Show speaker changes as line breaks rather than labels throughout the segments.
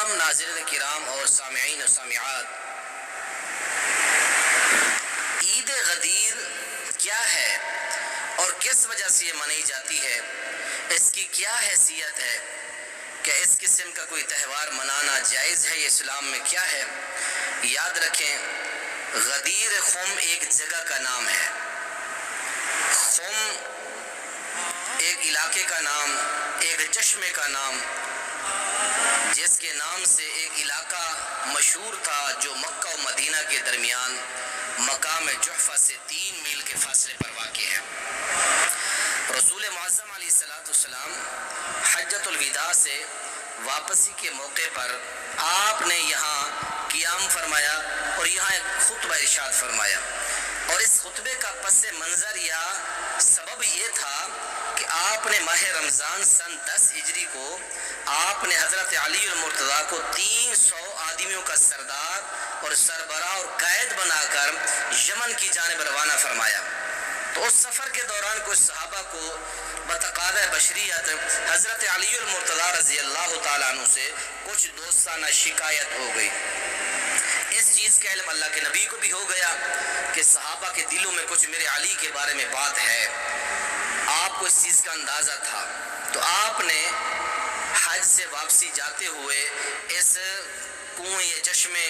محترم ناظرین کرام اور سامعین و سامعات، عید غدیر کیا ہے اور کس وجہ سے یہ منائی جاتی ہے؟ اس کی کیا حیثیت ہے؟ کہ اس قسم کا کوئی تہوار منانا جائز ہے؟ یہ اسلام میں کیا ہے؟ یاد رکھیں، غدیر خم ایک جگہ کا نام ہے۔ خم ایک علاقے کا نام، ایک چشمے کا نام، جس کے نام سے ایک علاقہ مشہور تھا جو مکہ و مدینہ کے درمیان مقام جحفہ سے 3 میل کے فاصلے پر واقع ہے۔ رسول معظم علیہ السلام حجۃ الوداع سے واپسی کے موقع پر آپ نے یہاں قیام فرمایا اور یہاں ایک خطبہ ارشاد فرمایا، اور اس خطبے کا پس منظر یا سبب یہ تھا کہ آپ نے ماہ رمضان سن 10 ہجری کو آپ نے حضرت علی المرتضیٰ کو 300 آدمیوں کا سردار اور سربراہ اور قائد بنا کر یمن کی جانب روانہ فرمایا۔ تو اس سفر کے دوران کچھ صحابہ کو بتقاضۂ بشریت حضرت علی المرتضیٰ رضی اللہ تعالیٰ عنہ سے کچھ دوستانہ شکایت ہو گئی۔ اس چیز کا علم اللہ کے نبی کو بھی ہو گیا کہ صحابہ کے دلوں میں کچھ میرے علی کے بارے میں بات ہے، آپ کو اس چیز کا اندازہ تھا۔ تو آپ نے حج سے واپسی جاتے ہوئے اس کنویں یا چشمے،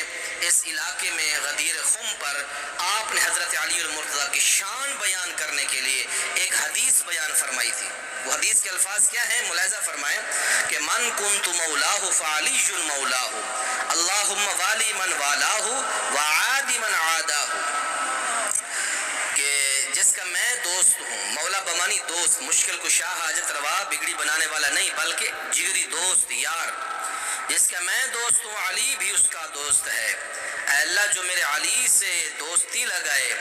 اس علاقے میں غدیر خم پر آپ نے حضرت علی المرتضیٰ کی شان بیان کرنے کے لیے ایک حدیث بیان فرمائی تھی۔ وہ حدیث کے الفاظ کیا ہیں؟ ملاحظہ فرمائیں کہ من کنت مولاہ فعلی مولاہ، اللہم والی من والاہ وعادی من عاداہ، کہ جس کا میں دوست ہوں، مولا بمانی دوست، مشکل کشا، حاجت روا، بگڑی بنانے والا نہیں، بلکہ جگری دوست، یار، جس کا میں دوست ہوں علی بھی اس کا دوست ہے۔ اے اللہ، جو میرے علی سے دوستی لگائے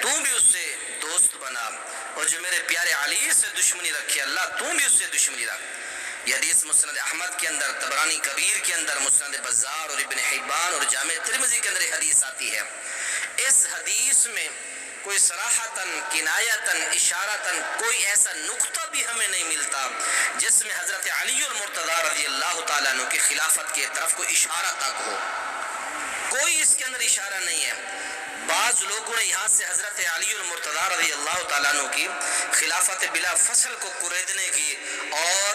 تو بھی اس سے دوست بنا، اور جو میرے پیارے علی سے دشمنی رکھے اللہ تو بھی اس سے دشمنی رکھ۔ یہ حدیث مسند احمد کے اندر، طبرانی کبیر کے اندر، مسند بزار اور ابن حبان اور جامع ترمذی کے اندر یہ حدیث آتی ہے۔ اس حدیث میں کوئی صراحتاً، کنایتاً، اشارتاً کوئی ایسا نقطہ بھی ہمیں نہیں ملتا جس میں حضرت علی المرتضیٰ رضی اللہ تعالیٰ عنہ کی خلافت کی طرف کوئی اشارہ تک ہو۔ کوئی اس کے اندر اشارہ نہیں ہے۔ بعض لوگوں نے یہاں سے حضرت علی المرتضیٰ رضی اللہ تعالیٰ عنہ کی خلافت بلا فصل کو کریدنے کی اور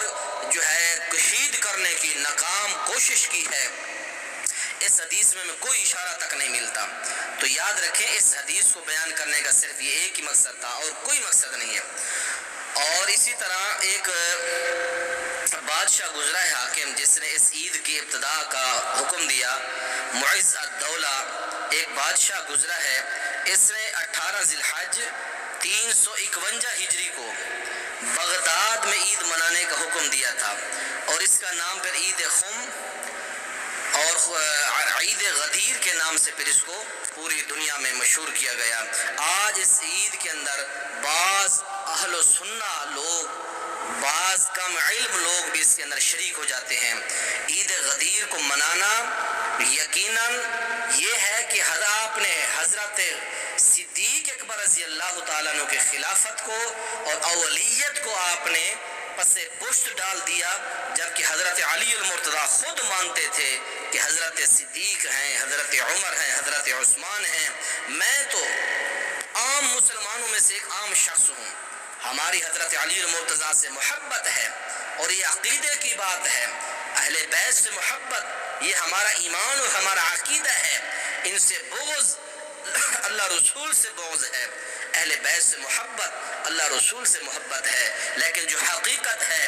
جو ہے کشید کرنے کی ناکام کوشش کی ہے۔ اس حدیث میں کوئی اشارہ تک نہیں ملتا۔ تو یاد رکھیں، اس حدیث کو بیان کرنے کا صرف یہ ایک ہی مقصد تھا اور کوئی مقصد نہیں ہے۔ اور اسی طرح ایک بادشاہ گزرا ہے حاکم، جس نے اس عید کی ابتدا کا حکم دیا، معز الدولہ، ایک بادشاہ گزرا ہے، اس نے 18 ذی الحج 351 ہجری کو بغداد میں عید منانے کا حکم دیا تھا، اور اس کا نام پھر عید خم اور عید غدیر کے نام سے پھر اس کو پوری دنیا میں مشہور کیا گیا۔ آج اس عید کے اندر بعض اہل و سنہ لوگ، بعض کم علم لوگ بھی اس کے اندر شریک ہو جاتے ہیں۔ عید غدیر کو منانا یقیناً یہ ہے کہ آپ نے حضرت صدیق اکبر رضی اللہ تعالیٰ عنہ کے خلافت کو اور اولیت کو آپ نے پس پشت ڈال دیا، جبکہ حضرت علی المرتضیٰ خود مانتے تھے کہ حضرت صدیق ہیں، حضرت عمر ہیں، حضرت عثمان ہیں، میں تو عام مسلمانوں میں سے ایک عام شخص ہوں، ہماری حضرت علی المرتضیٰ سے محبت ہے، اور یہ عقیدے کی بات ہے، اہل بیت سے محبت یہ ہمارا ایمان اور ہمارا عقیدہ ہے، ان سے بغض اللہ رسول سے بغض ہے، اہل بیت سے محبت اللہ رسول سے محبت ہے۔ لیکن جو حقیقت ہے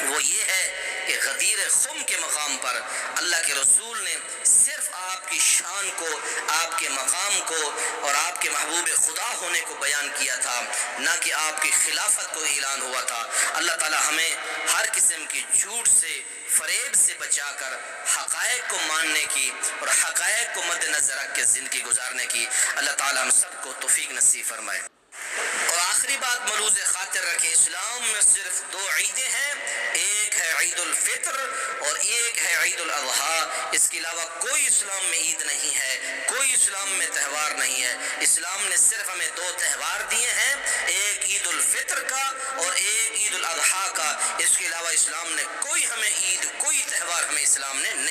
وہ یہ ہے کہ غدیر خم کے مقام پر اللہ کے رسول نے صرف آپ کی شان کو، آپ کے مقام کو اور آپ کے محبوب خدا ہونے کو بیان کیا تھا، نہ کہ آپ کی خلافت کو اعلان ہوا تھا۔ اللہ تعالی ہمیں ہر قسم کی جھوٹ سے، فریب سے بچا کر حقائق کو ماننے کی اور حقائق کو مد نظر رکھ کے زندگی گزارنے کی اللہ تعالی ہم سب کو توفیق نصیب فرمائے۔ اور آخری بات ملحوظ خاطر رکھیں، اسلام میں صرف 2 عیدیں ہیں، ایک ہے عید الفطر اور ایک ہے عید الاضحیٰ۔ اس کے علاوہ کوئی اسلام میں عید نہیں ہے، کوئی اسلام میں تہوار نہیں ہے۔ اسلام نے صرف ہمیں 2 تہوار دیے ہیں، ایک عید الفطر کا اور ایک عید الاضحیٰ کا۔ اس کے علاوہ اسلام نے کوئی ہمیں عید، کوئی تہوار ہمیں اسلام نے نہیں